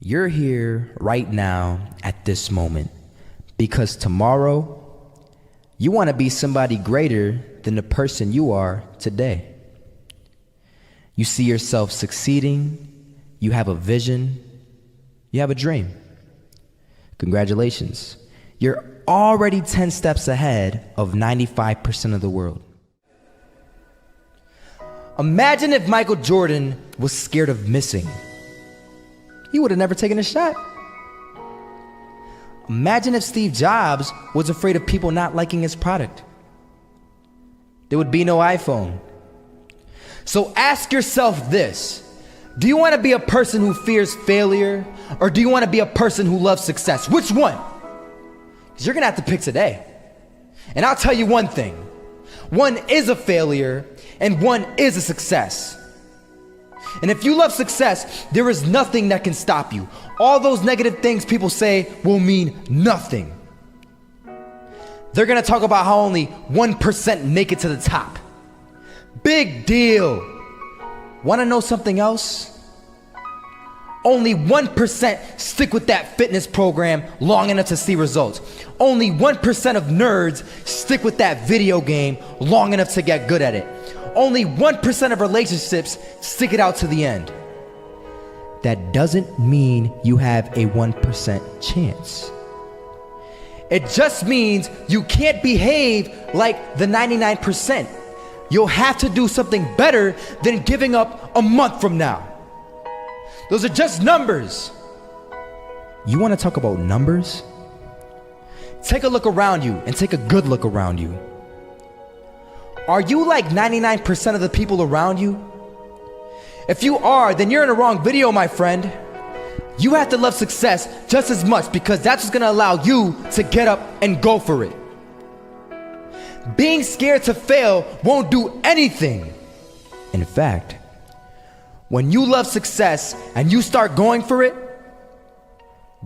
You're here right now at this moment because tomorrow you want to be somebody greater than the person you are today. You see yourself succeeding, you have a vision, you have a dream. Congratulations. You're already 10 steps ahead of 95% of the world. Imagine if Michael Jordan was scared of missing. He would have never taken a shot. Imagine if Steve Jobs was afraid of people not liking his product. There would be no iPhone. So ask yourself this: do you want to be a person who fears failure, or do you want to be a person who loves success? Which one? Because you're going to have to pick today. And I'll tell you one thing: one is a failure and one is a success. And if you love success, there is nothing that can stop you. All those negative things people say will mean nothing. They're gonna talk about how only 1% make it to the top. Big deal. Wanna know something else? Only 1% stick with that fitness program long enough to see results. Only 1% of nerds stick with that video game long enough to get good at it. Only 1% of relationships stick it out to the end. That doesn't mean you have a 1% chance. It just means you can't behave like the 99%. You'll have to do something better than giving up a month from now. Those are just numbers. You want to talk about numbers? Take a look around you and take a good look around you. Are you like 99% of the people around you? If you are, then you're in the wrong video, my friend. You have to love success just as much, because that's what's gonna allow you to get up and go for it. Being scared to fail won't do anything. In fact, when you love success and you start going for it,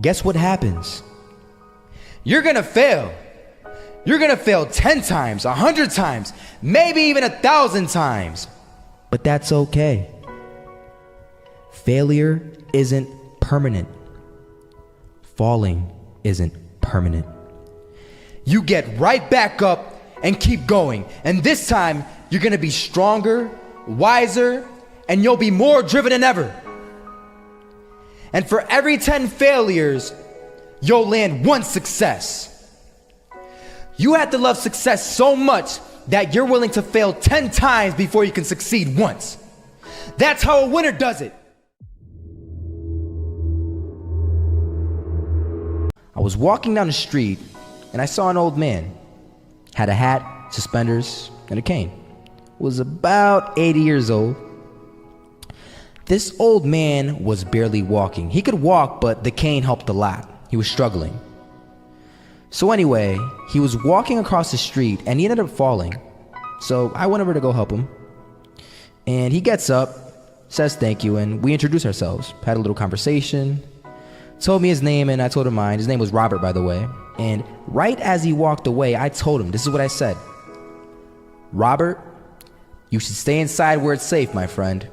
guess what happens? You're gonna fail. You're gonna fail 10 times, 100 times, maybe even 1,000 times. But that's okay. Failure isn't permanent. Falling isn't permanent. You get right back up and keep going. And this time, you're gonna be stronger, wiser, and you'll be more driven than ever. And for every 10 failures, you'll land one success. You have to love success so much that you're willing to fail 10 times before you can succeed once. That's how a winner does it. I was walking down the street and I saw an old man. Had a hat, suspenders, and a cane. Was about 80 years old. This old man was barely walking. He could walk, but the cane helped a lot. He was struggling. So anyway, he was walking across the street and he ended up falling. So I went over to go help him. And he gets up, says thank you, and we introduced ourselves. Had a little conversation. Told me his name and I told him mine. His name was Robert, by the way. And right as he walked away, I told him, this is what I said: Robert, you should stay inside where it's safe, my friend.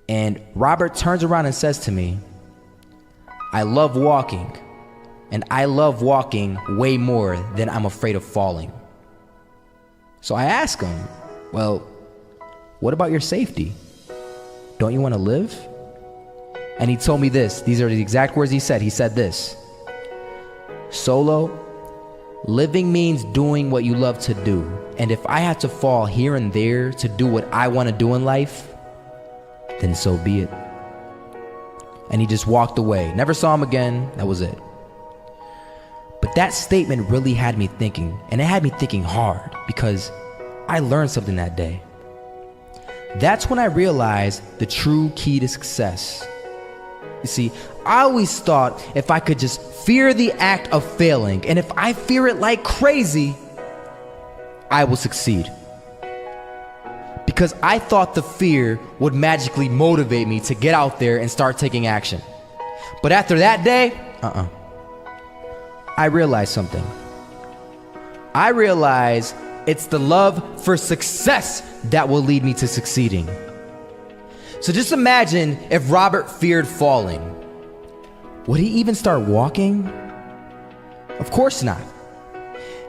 And Robert turns around and says to me, I love walking. And I love walking way more than I'm afraid of falling. So I asked him, well, what about your safety? Don't you want to live? And he told me this. These are the exact words he said. He said this: Solo, living means doing what you love to do. And if I have to fall here and there to do what I want to do in life, then so be it. And he just walked away. Never saw him again. That was it. But that statement really had me thinking, and it had me thinking hard, because I learned something that day. That's when I realized the true key to success. You see, I always thought if I could just fear the act of failing, and if I fear it like crazy, I will succeed. Because I thought the fear would magically motivate me to get out there and start taking action. But after that day, I realized something. I realized it's the love for success that will lead me to succeeding. So just imagine if Robert feared falling. would he even start walking? Of course not.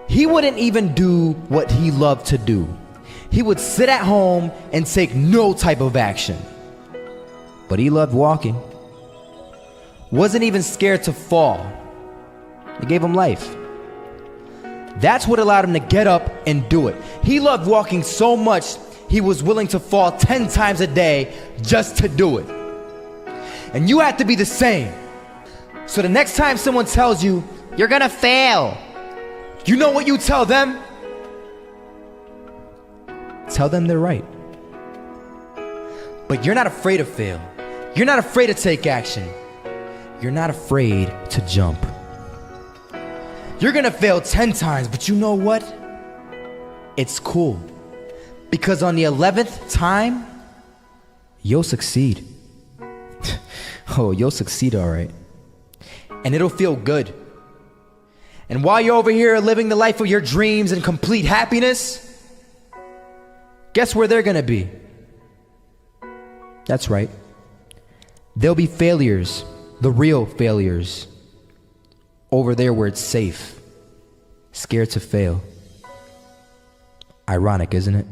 He wouldn't even do what he loved to do. He would sit at home and take no type of action. But he loved walking. Wasn't even scared to fall. It gave him life. That's what allowed him to get up and do it. He loved walking so much, he was willing to fall 10 times a day just to do it. And you have to be the same. So the next time someone tells you, you're gonna fail, you know what you tell them? Tell them they're right. But you're not afraid to fail. You're not afraid to take action. You're not afraid to jump. You're gonna fail 10 times, but you know what? It's cool. Because on the 11th time, you'll succeed. Oh, you'll succeed, all right. And it'll feel good. And while you're over here living the life of your dreams and complete happiness, guess where they're gonna be? That's right. They'll be failures, the real failures, over there where it's safe, scared to fail. Ironic, isn't it?